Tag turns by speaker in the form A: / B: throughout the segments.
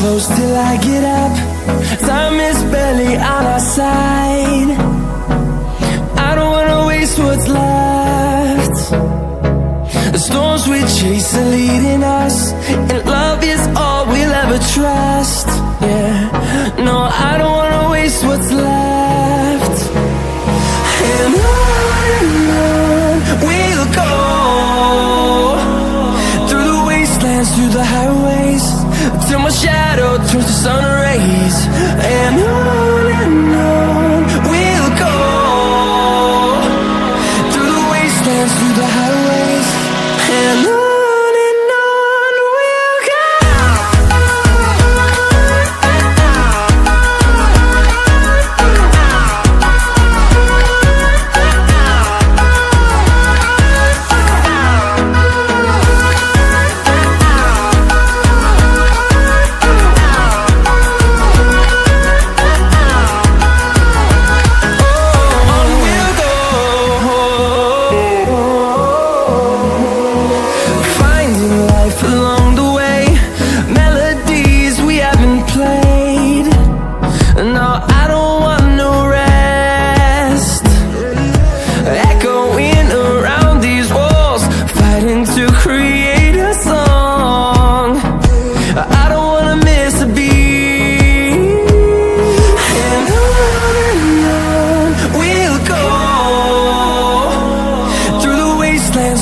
A: close till I get up. Time is barely on our side. I don't wanna waste what's left. The storms we chase are leading us, and love is all we'll ever trust. Yeah, no, I don't wanna waste what's left. And on we'll go, through the wastelands, through the highways, till my shadow turns to sun rays. And on we'll go, through the wastelands, through the highways, and on we'll go.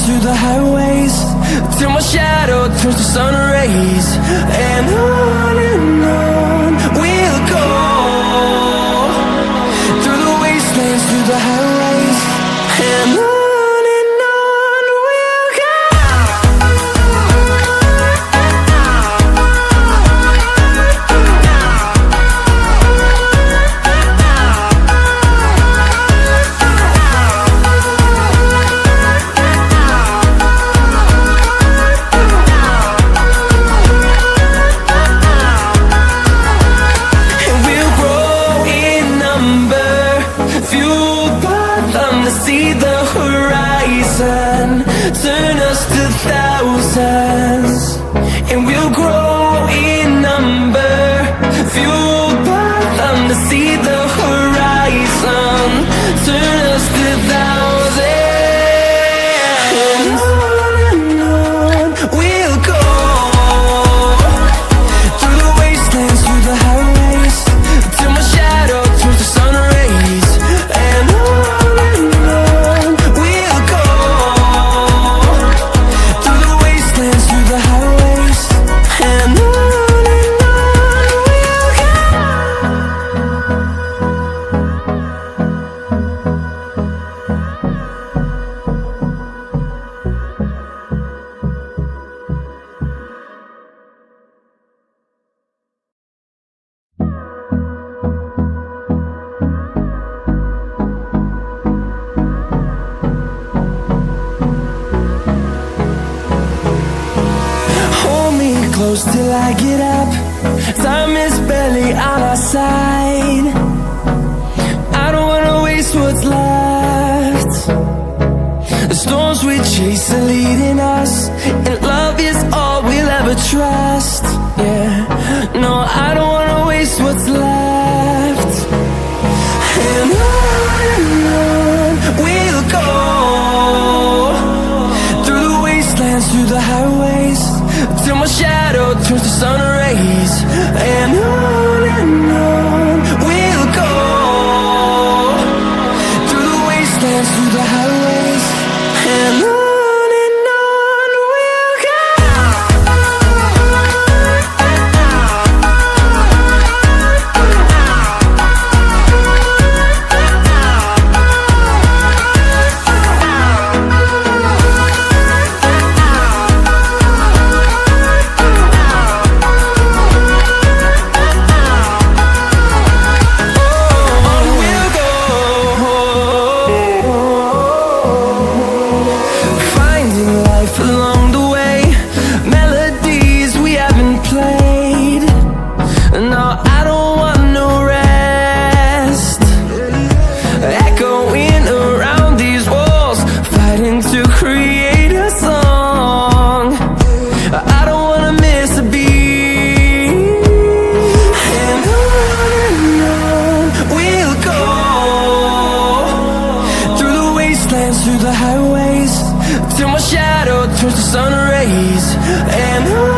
A: Through the highways, till my shadow turns to sun rays. And on we'll go, through the wastelands, through the highways, and on we'll go. See the horizon, turn us to thousands, and we'll grow in number, fueled by them. To see the horizon, turn us to thousands, and on we'll go, through the wastelands, through the highways, till my shadow turns to sun rays. And close till I get up. Time is barely on our side. I don't wanna waste what's left. The storms we chase are leading us, and love is all we'll ever trust. Yeah, no, I don't wanna waste what's left. And on we'll go, through the wastelands, through the highways, till my shadow turns to sun rays. And on we'll go, through the wastelands, through the highways, and on we'll go. I don't wanna miss a beat. turns to sun rays, and